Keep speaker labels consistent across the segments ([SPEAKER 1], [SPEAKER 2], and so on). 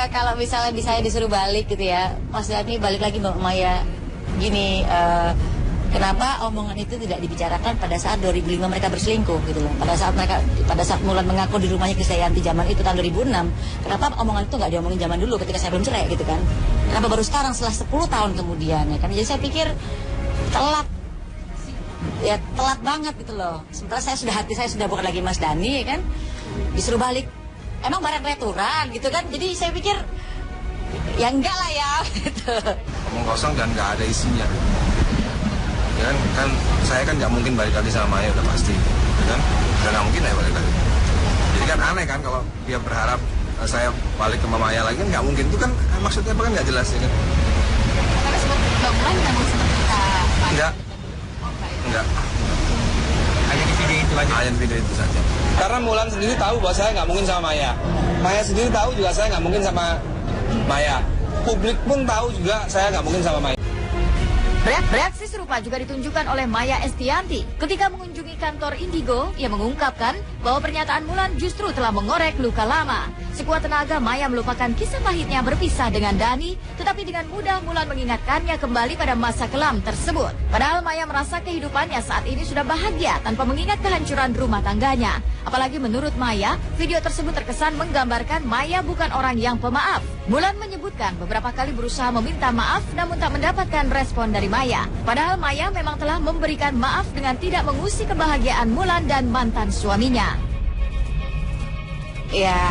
[SPEAKER 1] kalau misalnya saya disuruh balik gitu ya, Mas Dhani balik lagi Mbak Maya, gini, kenapa omongan itu tidak dibicarakan pada saat 2005 mereka berselingkuh gitu loh. Pada saat Mulan mengaku di rumahnya Krisdayanti zaman itu tahun 2006, kenapa omongan itu nggak diomongin zaman dulu ketika saya belum cerai gitu kan? Kenapa baru sekarang setelah 10 tahun kemudian ya kan? Jadi saya pikir telat. Ya telat banget gitu loh. Sementara hati saya sudah bukan lagi Mas Dhani ya kan, disuruh balik. Emang barang returan gitu kan. Jadi saya pikir ya enggak lah ya gitu.
[SPEAKER 2] Omong kosong dan nggak ada isinya. Ya kan saya kan nggak mungkin balik lagi sama Maya udah pasti, ya kan? Dan nggak mungkin ya balik lagi. Jadi kan aneh kan kalau dia berharap saya balik ke Maya lagi, kan nggak mungkin. Itu kan maksudnya apa kan nggak jelas ya kan.
[SPEAKER 1] Tapi seperti Bang Mulan memang seperti kita.
[SPEAKER 2] Enggak.
[SPEAKER 3] Hanya di video itu aja.
[SPEAKER 2] Hanya di video itu saja.
[SPEAKER 4] Karena Mulan sendiri tahu bahwa saya nggak mungkin sama Maya. Maya sendiri tahu juga saya nggak mungkin sama Maya. Publik pun tahu juga saya nggak mungkin sama Maya.
[SPEAKER 5] Reaksi serupa juga ditunjukkan oleh Maya Estianty. Ketika mengunjungi kantor Indigo, ia mengungkapkan bahwa pernyataan Mulan justru telah mengorek luka lama. Sekuat tenaga, Maya melupakan kisah pahitnya berpisah dengan Dhani, tetapi dengan mudah Mulan mengingatkannya kembali pada masa kelam tersebut. Padahal Maya merasa kehidupannya saat ini sudah bahagia tanpa mengingat kehancuran rumah tangganya. Apalagi menurut Maya, video tersebut terkesan menggambarkan Maya bukan orang yang pemaaf. Mulan menyebutkan beberapa kali berusaha meminta maaf namun tak mendapatkan respon dari Maya. Padahal Maya memang telah memberikan maaf dengan tidak mengusik kebahagiaan Mulan dan mantan suaminya.
[SPEAKER 1] Ya,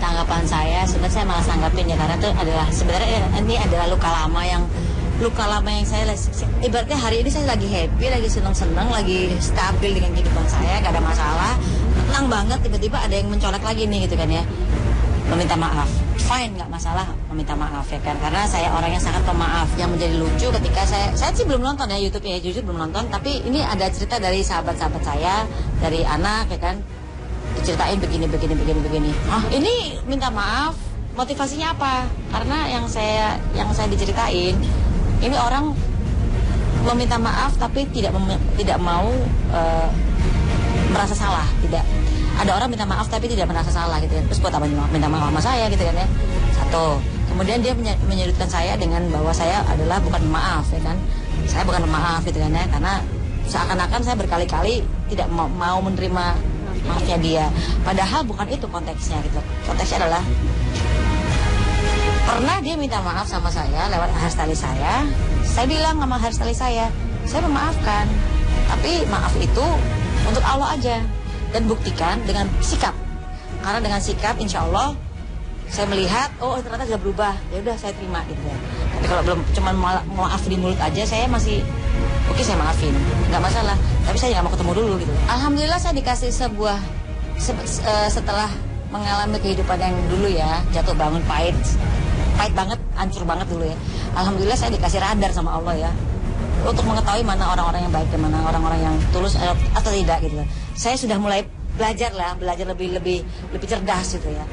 [SPEAKER 1] tanggapan saya sebenarnya saya malah tanggapin ya, karena itu adalah sebenarnya ini adalah luka lama yang saya ibaratnya hari ini saya lagi happy, lagi seneng-seneng, lagi stabil dengan kehidupan saya, gak ada masalah, tenang banget, tiba-tiba ada yang mencolek lagi nih gitu kan ya, meminta maaf. Fine, nggak masalah meminta maaf ya kan, karena saya orang yang sangat pemaaf. Yang menjadi lucu ketika saya sih belum nonton ya YouTube ya, jujur belum nonton, tapi ini ada cerita dari sahabat-sahabat saya, dari anak ya kan, diceritain begini. Ini minta maaf, motivasinya apa? Karena yang saya diceritain, ini orang meminta maaf tapi tidak mau merasa salah, tidak. Ada orang minta maaf tapi tidak merasa salah gitu kan. Terus buat apa minta maaf sama saya gitu kan ya. Satu. Kemudian dia menyudutkan saya dengan bahwa saya adalah bukan pemaaf ya kan. Saya bukan pemaaf gitu kan ya, karena seakan-akan saya berkali-kali tidak mau menerima maafnya dia. Padahal bukan itu konteksnya gitu. Konteksnya adalah pernah dia minta maaf sama saya lewat hairstylist saya. Saya bilang sama hairstylist saya memaafkan. Tapi maaf itu untuk Allah aja. Dan buktikan dengan sikap. Karena dengan sikap insya Allah saya melihat, oh ternyata sudah berubah. Ya udah saya terima gitu ya. Tapi kalau belum cuma maaf di mulut aja, saya masih oke, saya maafin, nggak masalah. Tapi saya nggak mau ketemu dulu gitu. Alhamdulillah saya dikasih setelah mengalami kehidupan yang dulu ya, jatuh bangun pahit banget, hancur banget dulu ya. Alhamdulillah saya dikasih radar sama Allah ya, untuk mengetahui mana orang-orang yang baik dan mana orang-orang yang tulus atau tidak gitu. Saya sudah mulai belajar lebih cerdas gitu ya.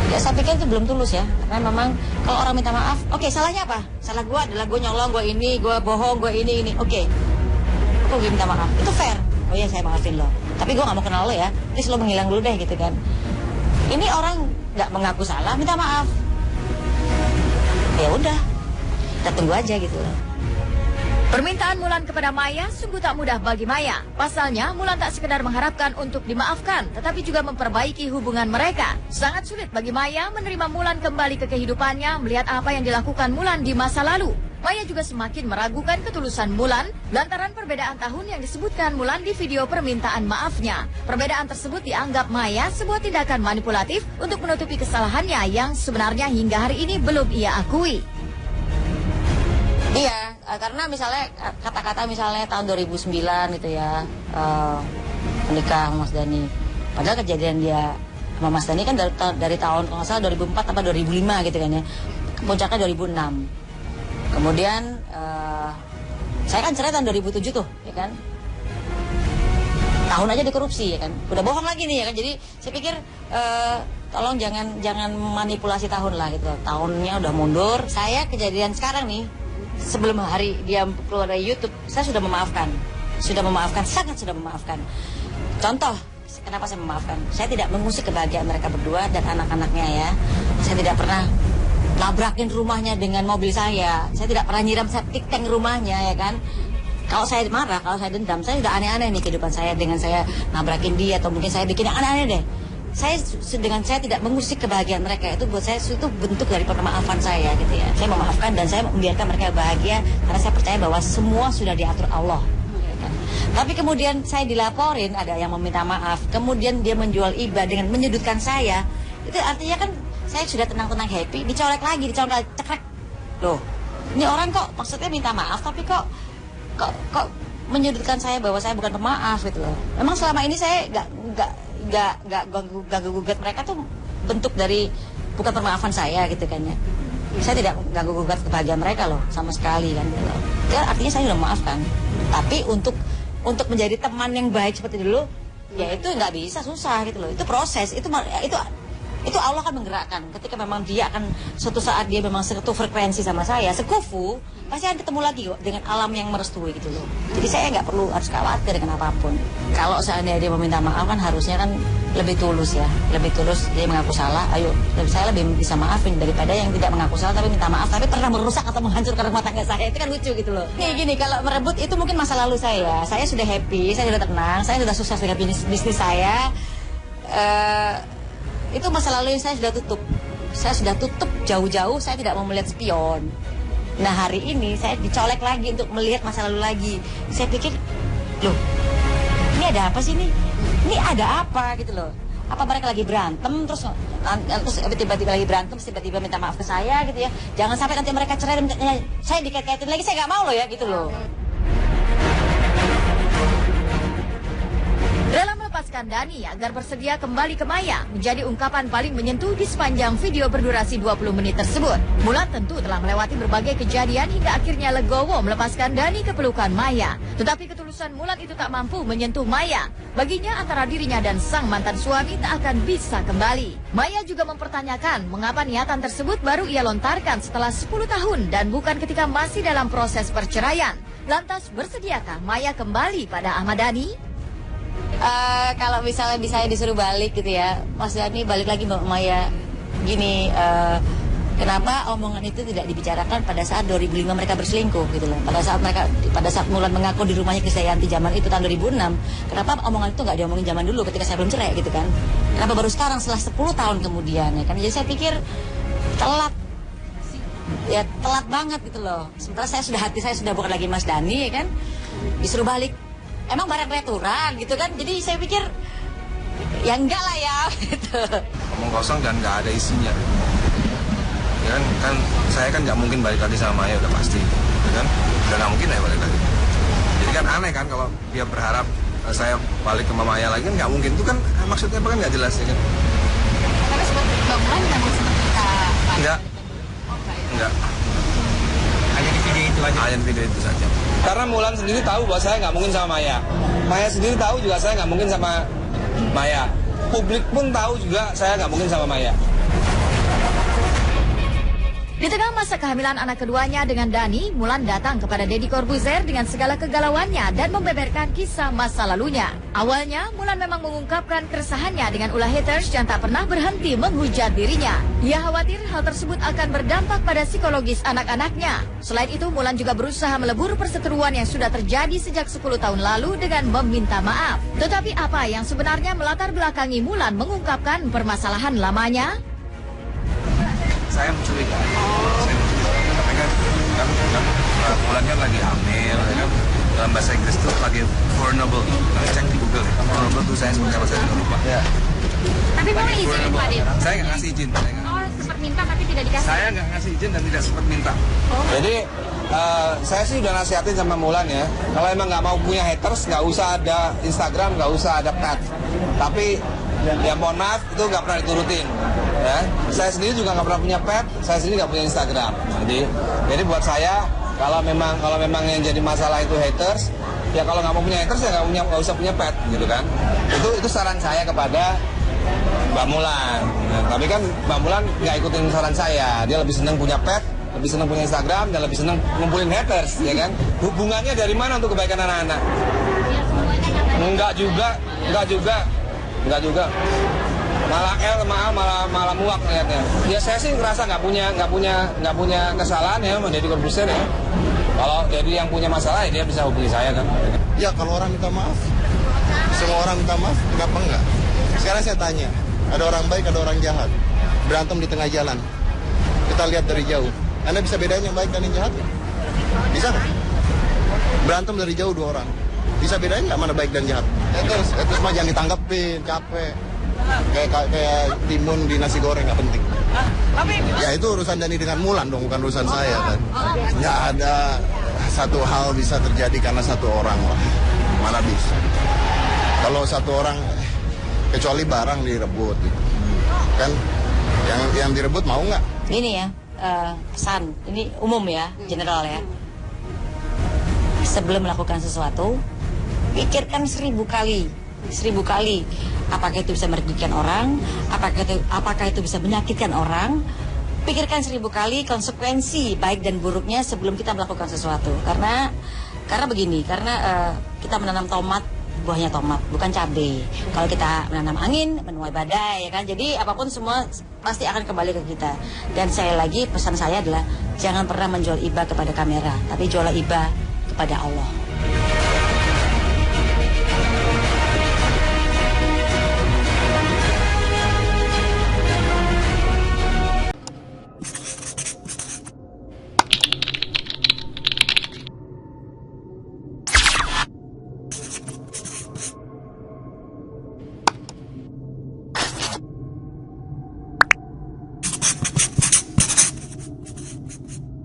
[SPEAKER 1] Ya saya pikir itu belum tulus ya, karena memang kalau orang minta maaf, oke, salahnya apa? Salah gue adalah gue nyolong, gue ini, gue bohong, gue ini. Oke, gue minta maaf, itu fair. Oh iya, saya maafin lo. Tapi gue gak mau kenal lo ya, please lo menghilang dulu deh gitu kan. Ini orang gak mengaku salah, minta maaf. Ya udah, kita tunggu aja gitu loh.
[SPEAKER 5] Permintaan Mulan kepada Maya sungguh tak mudah bagi Maya. Pasalnya, Mulan tak sekedar mengharapkan untuk dimaafkan, tetapi juga memperbaiki hubungan mereka. Sangat sulit bagi Maya menerima Mulan kembali ke kehidupannya, melihat apa yang dilakukan Mulan di masa lalu. Maya juga semakin meragukan ketulusan Mulan lantaran perbedaan tahun yang disebutkan Mulan di video permintaan maafnya. Perbedaan tersebut dianggap Maya sebuah tindakan manipulatif untuk menutupi kesalahannya yang sebenarnya hingga hari ini belum ia akui.
[SPEAKER 1] Iya, karena misalnya kata-kata misalnya tahun 2009 gitu ya, menikah sama Mas Dhani. Padahal kejadian dia sama Mas Dhani kan dari tahun kalau nggak salah 2004 atau 2005 gitu kan ya. Puncaknya 2006. Kemudian saya kan cerai tahun 2007 tuh, ya kan. Tahun aja dikorupsi ya kan. Udah bohong lagi nih ya kan. Jadi saya pikir tolong jangan manipulasi tahun lah gitu. Tahunnya udah mundur. Saya kejadian sekarang nih, sebelum hari dia keluar dari YouTube, saya sudah memaafkan, sangat sudah memaafkan. Contoh, kenapa saya memaafkan? Saya tidak mengusik kebahagiaan mereka berdua dan anak-anaknya ya. Saya tidak pernah nabrakin rumahnya dengan mobil saya tidak pernah nyiram septic tank rumahnya, ya kan. Kalau saya marah, kalau saya dendam, saya sudah aneh-aneh nih kehidupan saya dengan saya nabrakin dia atau mungkin saya bikin yang aneh-aneh deh. Saya tidak mengusik kebahagiaan mereka, itu buat saya itu bentuk dari pemaafan saya gitu ya. Saya memaafkan dan saya membiarkan mereka bahagia karena saya percaya bahwa semua sudah diatur Allah. Ya kan? Tapi kemudian saya dilaporin ada yang meminta maaf, kemudian dia menjual iba dengan menyudutkan saya. Itu artinya kan saya sudah tenang-tenang happy, dicolek lagi, cekrek. Loh, ini orang kok maksudnya minta maaf tapi kok menyudutkan saya bahwa saya bukan pemaaf gitu loh. Memang selama ini saya gak ganggu-gugat mereka tuh bentuk dari bukan permaafan saya gitu kan ya. Saya tidak ganggu-gugat kebahagiaan mereka loh sama sekali kan gitu loh. Ya artinya saya sudah memaafkan. Tapi untuk menjadi teman yang baik seperti dulu, ya itu nggak bisa, susah gitu loh. Itu proses, itu Allah kan menggerakkan. Ketika memang dia akan suatu saat dia memang satu frekuensi sama saya, sekufu, pasti akan ketemu lagi kok dengan alam yang merestui gitu loh. Jadi saya nggak perlu harus khawatir dengan apapun. Kalau seandainya dia meminta maaf kan harusnya kan lebih tulus ya, lebih tulus dia mengaku salah. Ayo, saya lebih bisa maafin daripada yang tidak mengaku salah tapi minta maaf tapi pernah merusak atau menghancurkan rumah tangga saya. Itu kan lucu gitu loh. Nih gini, kalau merebut itu mungkin masa lalu saya. Saya sudah happy, saya sudah tenang, saya sudah sukses dengan bisnis saya. Itu masa lalu yang saya sudah tutup. Saya sudah tutup jauh-jauh, saya tidak mau melihat spion. Nah hari ini saya dicolek lagi untuk melihat masa lalu lagi. Saya pikir, loh ini ada apa sih ini? Ini ada apa gitu loh. Apa mereka lagi berantem terus tiba-tiba lagi berantem tiba-tiba minta maaf ke saya gitu ya. Jangan sampai nanti mereka cerai dan saya dikait-kaitin lagi, saya nggak mau loh ya gitu loh.
[SPEAKER 5] Rela melepaskan Dani agar bersedia kembali ke Maya menjadi ungkapan paling menyentuh di sepanjang video berdurasi 20 menit tersebut. Mulan tentu telah melewati berbagai kejadian hingga akhirnya legowo melepaskan Dani ke pelukan Maya. Tetapi ketulusan Mulan itu tak mampu menyentuh Maya. Baginya antara dirinya dan sang mantan suami tak akan bisa kembali. Maya juga mempertanyakan mengapa niatan tersebut baru ia lontarkan setelah 10 tahun dan bukan ketika masih dalam proses perceraian. Lantas bersediakah Maya kembali pada Ahmad Dhani?
[SPEAKER 1] Kalau misalnya bisa disuruh balik gitu ya, Mas Dhani balik lagi Mbak Maya. Gini, kenapa omongan itu tidak dibicarakan pada saat 2005 mereka berselingkuh gitu loh. Pada saat Mulan mengaku di rumahnya Krisdayanti zaman itu tahun 2006. Kenapa omongan itu nggak diomongin zaman dulu ketika saya belum cerai gitu kan? Kenapa baru sekarang setelah 10 tahun kemudian ya kan? Jadi saya pikir telat. Ya telat banget gitu loh. Sementara hati saya sudah bukan lagi Mas Dhani ya kan? Disuruh balik. Emang barang returan gitu kan, jadi saya pikir ya enggak lah ya gitu.
[SPEAKER 2] Omong kosong dan nggak ada isinya ya kan saya kan nggak mungkin balik lagi sama Maya udah pasti ya kan, udah nggak mungkin ya balik lagi. Jadi kan aneh kan kalau dia berharap saya balik ke Maya lagi kan nggak mungkin, itu kan maksudnya apa kan nggak jelas ya kan.
[SPEAKER 6] Tapi seperti bangunan memang sempat kita
[SPEAKER 2] enggak
[SPEAKER 3] Hanya di video itu aja.
[SPEAKER 2] hanya video itu saja.
[SPEAKER 4] Karena Mulan sendiri tahu bahwa saya nggak mungkin sama Maya. Maya sendiri tahu juga saya nggak mungkin sama Maya. Publik pun tahu juga saya nggak mungkin sama Maya.
[SPEAKER 5] Di tengah masa kehamilan anak keduanya dengan Dani, Mulan datang kepada Deddy Corbuzier dengan segala kegalauannya dan membeberkan kisah masa lalunya. Awalnya, Mulan memang mengungkapkan keresahannya dengan ulah haters yang tak pernah berhenti menghujat dirinya. Ia khawatir hal tersebut akan berdampak pada psikologis anak-anaknya. Selain itu, Mulan juga berusaha melebur perseteruan yang sudah terjadi sejak 10 tahun lalu dengan meminta maaf. Tetapi apa yang sebenarnya melatar belakangi Mulan mengungkapkan permasalahan lamanya?
[SPEAKER 2] Saya mencurigai, tapi kan Mulan kan lagi hamil, ya kan? Dalam bahasa Inggris itu lagi vulnerable. Nanti cek di Google, vulnerable itu saya seperti apa saya juga lupa. Ya.
[SPEAKER 6] Tapi mau izin Pak Dit?
[SPEAKER 2] Saya nggak ngasih izin.
[SPEAKER 6] Oh, sempat minta tapi tidak dikasih.
[SPEAKER 2] Saya nggak ngasih izin dan tidak sempat minta.
[SPEAKER 4] Jadi saya sih udah nasihatin sama Mulan ya, kalau emang nggak mau punya haters, nggak usah ada Instagram, nggak usah ada pet. Tapi ya mohon maaf itu nggak pernah diturutin. Ya, saya sendiri juga nggak pernah punya pet, saya sendiri nggak punya Instagram. Jadi buat saya kalau memang yang jadi masalah itu haters, ya kalau nggak mau punya haters ya nggak usah punya pet gitu kan. Itu saran saya kepada Mbak Mulan. Nah, tapi kan Mbak Mulan nggak ikutin saran saya, dia lebih senang punya pet, lebih senang punya Instagram, dan lebih senang ngumpulin haters, ya kan? Hubungannya dari mana untuk kebaikan anak-anak? Enggak juga. malah malah muak lihatnya. Ya saya sih ngerasa nggak punya kesalahan ya sama Deddy Corbuzier ya. Kalau Deddy yang punya masalah ya dia bisa hubungi saya kan.
[SPEAKER 7] Ya kalau orang minta maaf, semua orang minta maaf, kenapa enggak? Sekarang saya tanya, ada orang baik, ada orang jahat, berantem di tengah jalan. Kita lihat dari jauh. Anda bisa bedain yang baik dan yang jahat? Bisa nggak? Berantem dari jauh dua orang. Bisa bedain nggak mana baik dan jahat? Terus mah jangan ditanggepin, capek. Kayak timun di nasi goreng, nggak penting. Ya itu urusan Dani dengan Mulan dong, bukan urusan saya kan. Nggak ada satu hal bisa terjadi karena satu orang lah. Mana bisa. Kalau satu orang, kecuali barang direbut gitu. Kan yang direbut mau nggak?
[SPEAKER 1] Ini ya, pesan, ini umum ya, general ya. Sebelum melakukan sesuatu, pikirkan 1000 kali. 1000 kali. Apakah itu bisa merugikan orang? Apakah itu bisa menyakitkan orang? Pikirkan 1000 kali konsekuensi baik dan buruknya sebelum kita melakukan sesuatu. Karena begini, kita menanam tomat, buahnya tomat, bukan cabai. Kalau kita menanam angin, menuai badai, ya kan. Jadi apapun semua pasti akan kembali ke kita. Dan saya lagi pesan saya adalah jangan pernah menjual iba kepada kamera, tapi jual iba kepada Allah.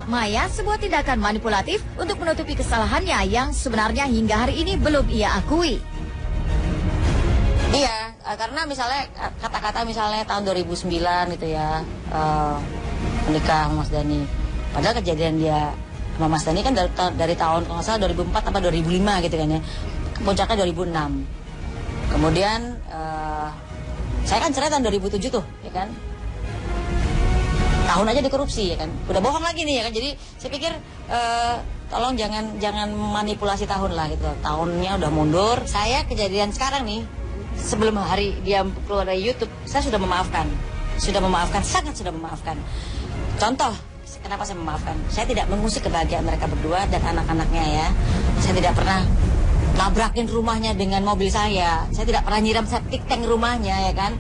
[SPEAKER 5] Maya sebuah tindakan manipulatif untuk menutupi kesalahannya yang sebenarnya hingga hari ini belum ia akui.
[SPEAKER 1] Iya, karena misalnya kata-kata misalnya tahun 2009 gitu ya, menikah sama Mas Dhani. Padahal kejadian dia sama Mas Dhani kan dari tahun kalau nggak salah 2004 atau 2005 gitu kan ya. Puncaknya 2006. Kemudian saya kan cerai tahun 2007 tuh, ya kan. Tahun aja dikorupsi, ya kan. Udah bohong lagi nih, ya kan. Jadi saya pikir tolong jangan manipulasi tahun lah gitu. Tahunnya udah mundur. Saya kejadian sekarang nih, sebelum hari dia keluar dari YouTube, saya sudah memaafkan. Sangat sudah memaafkan. Contoh, kenapa saya memaafkan? Saya tidak mengusik kebahagiaan mereka berdua dan anak-anaknya ya. Saya tidak pernah nabrakin rumahnya dengan mobil saya. Saya tidak pernah nyiram septic tank rumahnya, ya kan.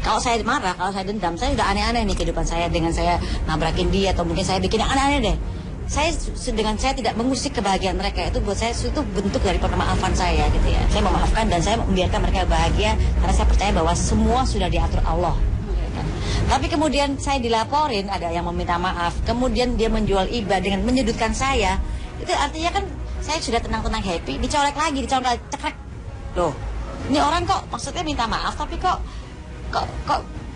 [SPEAKER 1] Kalau saya marah, kalau saya dendam, saya udah aneh-aneh nih kehidupan saya dengan saya nabrakin dia atau mungkin saya bikin yang aneh-aneh deh. Dengan saya tidak mengusik kebahagiaan mereka, itu buat saya itu bentuk dari pemaafan saya gitu ya. Saya memaafkan dan saya membiarkan mereka bahagia karena saya percaya bahwa semua sudah diatur Allah. Tapi kemudian saya dilaporin ada yang meminta maaf, kemudian dia menjual iba dengan menyudutkan saya. Itu artinya kan saya sudah tenang-tenang happy, dicolek lagi, cekrek. Loh, ini orang kok maksudnya minta maaf tapi kok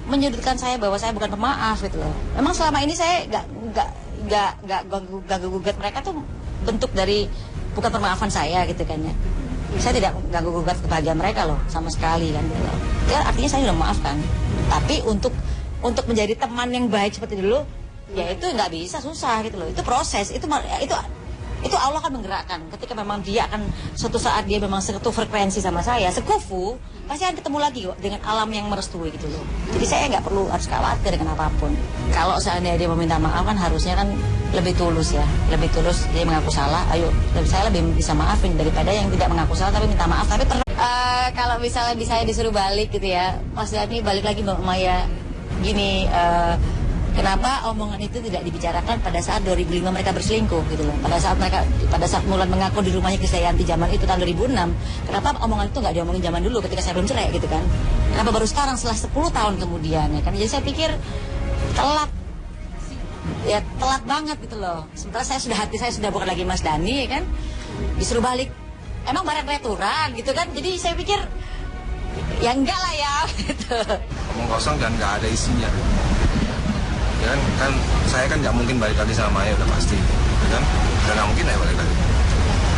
[SPEAKER 1] menyudutkan saya bahwa saya bukan pemaaf gitu loh. Memang selama ini saya nggak ganggu gugat mereka tuh bentuk dari bukan pemaafan saya gitu kan ya. Saya tidak ganggu gugat kebahagiaan mereka loh sama sekali kan gitu loh. Ya artinya saya sudah memaafkan. Tapi untuk menjadi teman yang baik seperti dulu, ya itu nggak bisa, susah gitu loh. Itu proses, itu Allah akan menggerakkan. Ketika memang dia akan suatu saat dia memang satu frekuensi sama saya, sekufu, pasti akan ketemu lagi kok dengan alam yang merestui gitu loh. Jadi saya nggak perlu harus khawatir dengan apapun. Kalau seandainya dia meminta maaf kan harusnya kan lebih tulus ya, lebih tulus dia mengaku salah. Ayo, saya lebih bisa maafin daripada yang tidak mengaku salah tapi minta maaf. Tapi kalau misalnya saya disuruh balik gitu ya, Mas Dhani balik lagi Mbak Maya gini. Kenapa omongan itu tidak dibicarakan pada saat 2005 mereka berselingkuh gitu loh. Pada saat Mulan mengaku di rumahnya Krisdayanti zaman itu tahun 2006. Kenapa omongan itu nggak diomongin zaman dulu ketika saya belum cerai gitu kan. Kenapa baru sekarang setelah 10 tahun kemudian ya kan. Jadi saya pikir telat. Ya telat banget gitu loh. Sementara hati saya sudah bukan lagi Mas Dhani ya kan. Disuruh balik. Emang barang returan gitu kan. Jadi saya pikir ya enggak lah ya gitu.
[SPEAKER 2] Omong kosong dan nggak ada isinya. Ya kan saya kan nggak mungkin balik lagi sama Maya udah pasti, ya kan? Dan nggak mungkin ya balik lagi.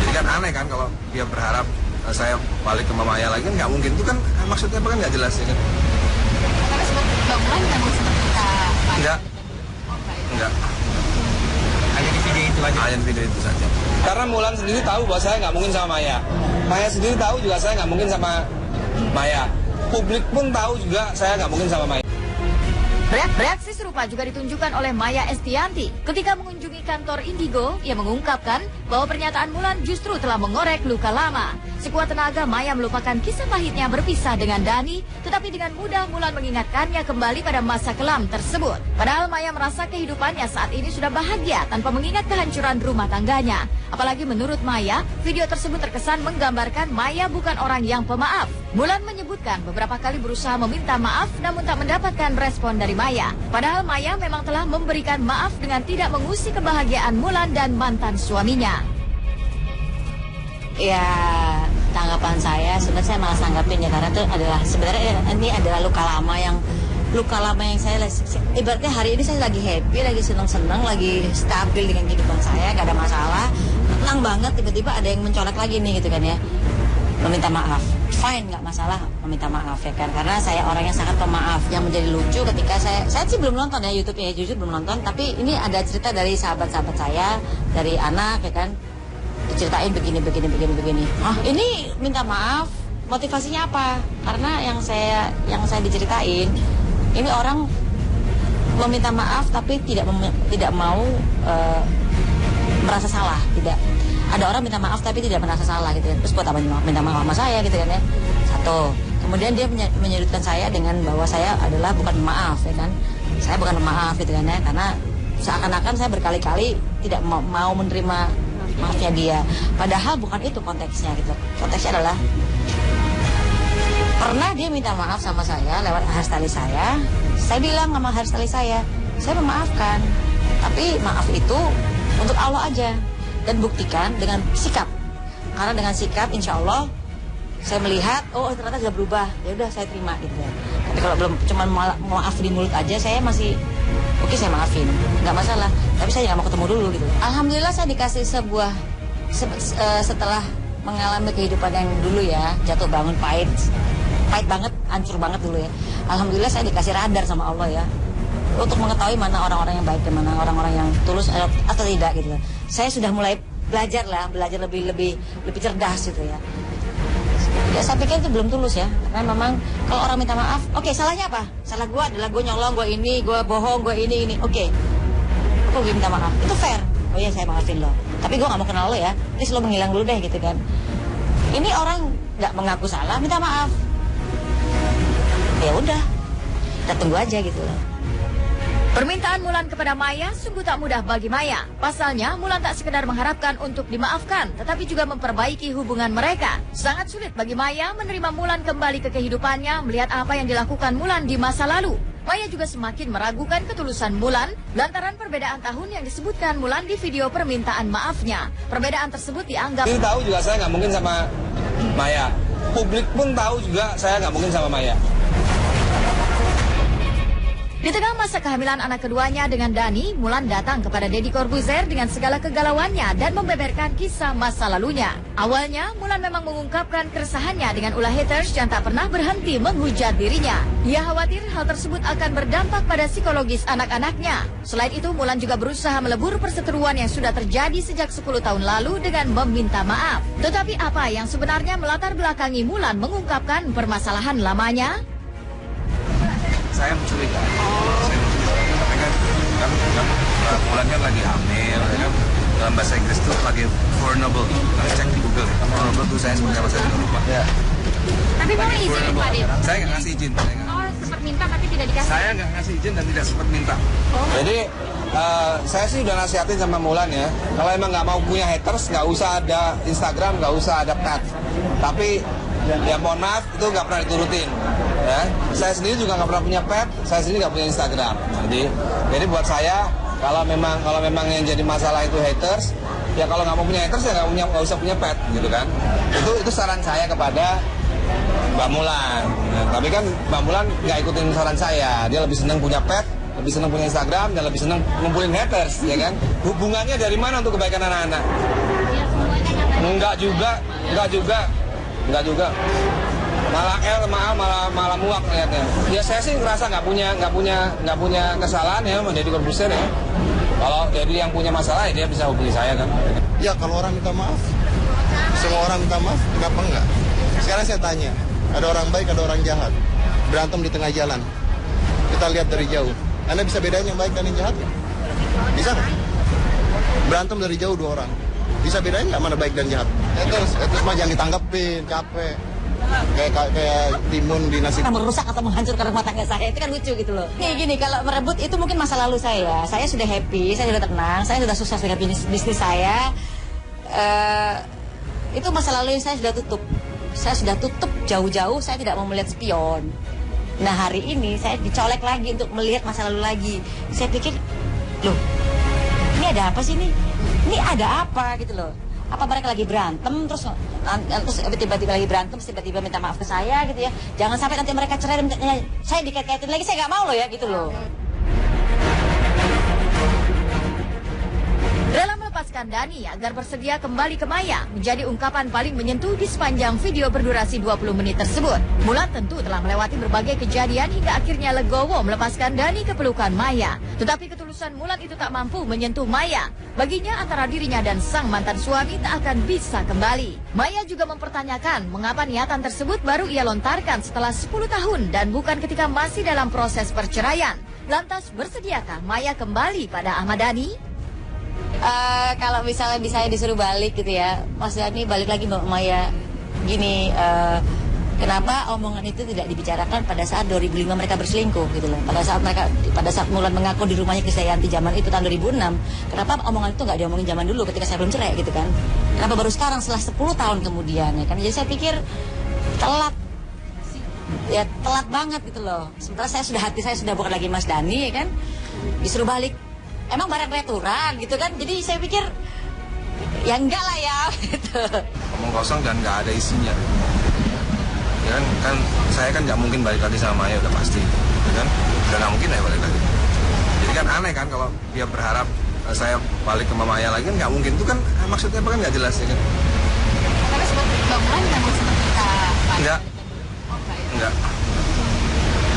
[SPEAKER 2] Jadi kan aneh kan kalau dia berharap saya balik ke Maya lagi kan nggak mungkin. Itu kan maksudnya apa kan nggak jelas ya kan?
[SPEAKER 6] Tapi seperti bangunan memang seperti kita.
[SPEAKER 2] Enggak.
[SPEAKER 3] Hanya di video itu aja.
[SPEAKER 2] Hanya video itu saja.
[SPEAKER 4] Karena Mulan sendiri tahu bahwa saya nggak mungkin sama Maya. Maya sendiri tahu juga saya nggak mungkin sama Maya. Publik pun tahu juga saya nggak mungkin sama Maya.
[SPEAKER 5] Reaksi serupa juga ditunjukkan oleh Maya Estianty. Ketika mengunjungi kantor Indigo, ia mengungkapkan bahwa pernyataan Mulan justru telah mengorek luka lama. Sekuat tenaga, Maya melupakan kisah pahitnya berpisah dengan Dani, tetapi dengan mudah Mulan mengingatkannya kembali pada masa kelam tersebut. Padahal Maya merasa kehidupannya saat ini sudah bahagia tanpa mengingat kehancuran rumah tangganya. Apalagi menurut Maya, video tersebut terkesan menggambarkan Maya bukan orang yang pemaaf. Mulan menyebutkan beberapa kali berusaha meminta maaf namun tak mendapatkan respon dari Maya. Padahal Maya memang telah memberikan maaf dengan tidak mengusik kebahagiaan Mulan dan mantan suaminya.
[SPEAKER 1] Ya, tanggapan saya sebenarnya saya malah sanggapin ya, karena itu adalah sebenarnya ini adalah luka lama yang saya ibaratnya hari ini saya lagi happy, lagi seneng-seneng, lagi stabil dengan kehidupan saya, gak ada masalah, tenang banget, tiba-tiba ada yang mencolek lagi nih gitu kan ya, meminta maaf. Fine, nggak masalah meminta maaf ya kan, karena saya orang yang sangat pemaaf. Yang menjadi lucu ketika saya sih belum nonton ya YouTube ya, jujur belum nonton, tapi ini ada cerita dari sahabat-sahabat saya, dari anak ya kan, diceritain begini. Ini minta maaf, motivasinya apa? Karena yang saya diceritain, ini orang meminta maaf tapi tidak mau merasa salah, tidak. Ada orang minta maaf tapi tidak merasa salah gitu kan. Terus buat apa minta maaf sama saya gitu kan ya. Satu. Kemudian dia menyudutkan saya dengan bahwa saya adalah bukan pemaaf ya kan. Saya bukan pemaaf gitu kan ya, karena seakan-akan saya berkali-kali tidak mau menerima maafnya dia. Padahal bukan itu konteksnya gitu. Konteksnya adalah pernah dia minta maaf sama saya lewat hairstylist saya. Saya bilang sama hairstylist saya memaafkan. Tapi maaf itu untuk Allah aja. Dan buktikan dengan sikap. Karena dengan sikap insya Allah saya melihat oh ternyata sudah berubah. Ya udah saya terima gitu ya. Tapi kalau belum cuma maaf di mulut aja, saya masih oke, saya maafin, nggak masalah. Tapi saya nggak mau ketemu dulu gitu. Alhamdulillah saya dikasih setelah mengalami kehidupan yang dulu ya, jatuh bangun pahit banget, hancur banget dulu ya. Alhamdulillah saya dikasih radar sama Allah ya, untuk mengetahui mana orang-orang yang baik dan mana orang-orang yang tulus atau tidak gitu. Saya sudah mulai belajar lebih cerdas gitu ya. Ya saya pikir itu belum tulus ya, karena memang kalau orang minta maaf, oke, salahnya apa? Salah gue adalah gue nyolong, gue ini, gue bohong, gue ini, oke. Gue minta maaf, itu fair. Oh iya saya maafin lo, tapi gue gak mau kenal lo ya, please lo menghilang dulu deh gitu kan. Ini orang gak mengaku salah, minta maaf. Ya udah, kita tunggu aja gitu loh.
[SPEAKER 5] Permintaan Mulan kepada Maya sungguh tak mudah bagi Maya. Pasalnya, Mulan tak sekedar mengharapkan untuk dimaafkan, tetapi juga memperbaiki hubungan mereka. Sangat sulit bagi Maya menerima Mulan kembali ke kehidupannya, melihat apa yang dilakukan Mulan di masa lalu. Maya juga semakin meragukan ketulusan Mulan lantaran perbedaan tahun yang disebutkan Mulan di video permintaan maafnya. Perbedaan tersebut dianggap...
[SPEAKER 4] Ini tahu juga saya nggak mungkin sama Maya. Publik pun tahu juga saya nggak mungkin sama Maya.
[SPEAKER 5] Di tengah masa kehamilan anak keduanya dengan Dani, Mulan datang kepada Deddy Corbuzier dengan segala kegalauannya dan membeberkan kisah masa lalunya. Awalnya, Mulan memang mengungkapkan keresahannya dengan ulah haters yang tak pernah berhenti menghujat dirinya. Ia khawatir hal tersebut akan berdampak pada psikologis anak-anaknya. Selain itu, Mulan juga berusaha melebur perseteruan yang sudah terjadi sejak 10 tahun lalu dengan meminta maaf. Tetapi apa yang sebenarnya melatar belakangi Mulan mengungkapkan permasalahan lamanya?
[SPEAKER 2] Saya mencurigai. Tapi kan Mulan kan lagi hamil, ya kan? Dalam bahasa Inggris itu lagi vulnerable. Harus cek di Google. Vulnerable itu saya seperti apa saya tidak lupa. Ya.
[SPEAKER 6] Tapi mau izin Pak Dit?
[SPEAKER 2] Saya nggak ngasih izin.
[SPEAKER 6] Oh, sempat minta tapi tidak dikasih.
[SPEAKER 2] Saya nggak ngasih izin dan tidak sempat minta.
[SPEAKER 4] Jadi saya sih udah nasihatin sama Mulan ya, kalau emang nggak mau punya haters, nggak usah ada Instagram, nggak usah ada pet. Tapi ya mohon maaf itu nggak pernah diturutin. Ya, saya sendiri juga nggak pernah punya pet, saya sendiri nggak punya Instagram. Jadi buat saya kalau memang yang jadi masalah itu haters, ya kalau nggak mau punya haters ya nggak usah punya pet gitu kan. Itu saran saya kepada Mbak Mulan. Nah, tapi kan Mbak Mulan nggak ikutin saran saya, dia lebih senang punya pet, lebih senang punya Instagram, dan lebih senang ngumpulin haters, ya kan? Hubungannya dari mana untuk kebaikan anak-anak? Enggak juga. Malah muak lihatnya. Ya saya sih ngerasa nggak punya kesalahan ya sama Deddy Corbuzier ya. Kalau Deddy yang punya masalah ya dia bisa hubungi saya kan.
[SPEAKER 7] Ya kalau orang minta maaf, semua orang minta maaf, kenapa enggak? Sekarang saya tanya, Ada orang baik, ada orang jahat. Berantem di tengah jalan. Kita lihat dari jauh. Anda bisa bedain yang baik dan yang jahat? Bisa nggak? Berantem dari jauh dua orang. Bisa bedain nggak mana baik dan jahat? Itu mah jangan ditanggepin, capek. Kayak timun di nasi.
[SPEAKER 1] Merusak atau menghancurkan rumah tangga saya itu kan lucu gitu loh. Gini, kalau merebut itu mungkin masa lalu saya. Saya sudah happy, saya sudah tenang, saya sudah sukses dengan bisnis saya. Itu masa lalu yang saya sudah tutup. Saya sudah tutup jauh-jauh, saya tidak mau melihat spion. Nah hari ini saya dicolek lagi untuk melihat masa lalu lagi. Saya pikir, loh, ini ada apa sih nih? Ini ada apa gitu loh? Apa mereka lagi berantem terus tiba-tiba lagi berantem tiba-tiba minta maaf ke saya gitu ya? Jangan sampai nanti mereka cerai dan saya dikait-kaitin lagi, saya nggak mau loh ya gitu loh.
[SPEAKER 5] Rela melepaskan Dani agar bersedia kembali ke Maya menjadi ungkapan paling menyentuh di sepanjang video berdurasi 20 menit tersebut. Mulan tentu telah melewati berbagai kejadian hingga akhirnya legowo melepaskan Dani ke pelukan Maya. Tetapi ketulusan Mulan itu tak mampu menyentuh Maya. Baginya antara dirinya dan sang mantan suami tak akan bisa kembali. Maya juga mempertanyakan mengapa niatan tersebut baru ia lontarkan setelah 10 tahun dan bukan ketika masih dalam proses perceraian. Lantas bersediakah Maya kembali pada Ahmad Dhani?
[SPEAKER 1] Kalau misalnya saya disuruh balik gitu ya, Mas Dhani balik lagi Mbak Maya gini, kenapa omongan itu tidak dibicarakan pada saat 2005 mereka berselingkuh gitu loh. Pada saat Mulan mengaku di rumahnya Krisdayanti zaman itu tahun 2006, kenapa omongan itu nggak diomongin zaman dulu ketika saya belum cerai gitu kan? Kenapa baru sekarang setelah 10 tahun kemudian ya kan? Jadi saya pikir telat. Ya telat banget gitu loh. Sementara hati saya sudah bukan lagi Mas Dhani ya kan? Disuruh balik. Emang barang returan gitu kan, jadi saya pikir ya enggak lah ya gitu.
[SPEAKER 2] Omong kosong dan nggak ada isinya. Ya kan saya kan nggak mungkin balik lagi sama Maya udah pasti, ya kan? Udah nggak mungkin ya balik lagi. Jadi kan aneh kan kalau dia berharap saya balik ke Maya lagi kan nggak mungkin, itu kan maksudnya apa kan nggak jelas ya kan?
[SPEAKER 6] Tapi seperti Bang Mulan memang seperti kita.
[SPEAKER 2] Enggak.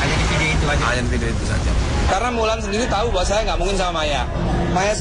[SPEAKER 3] Hanya di video itu aja.
[SPEAKER 2] Hanya video itu saja.
[SPEAKER 4] Karena Mulan sendiri tahu bahwa saya nggak mungkin sama Maya. Maya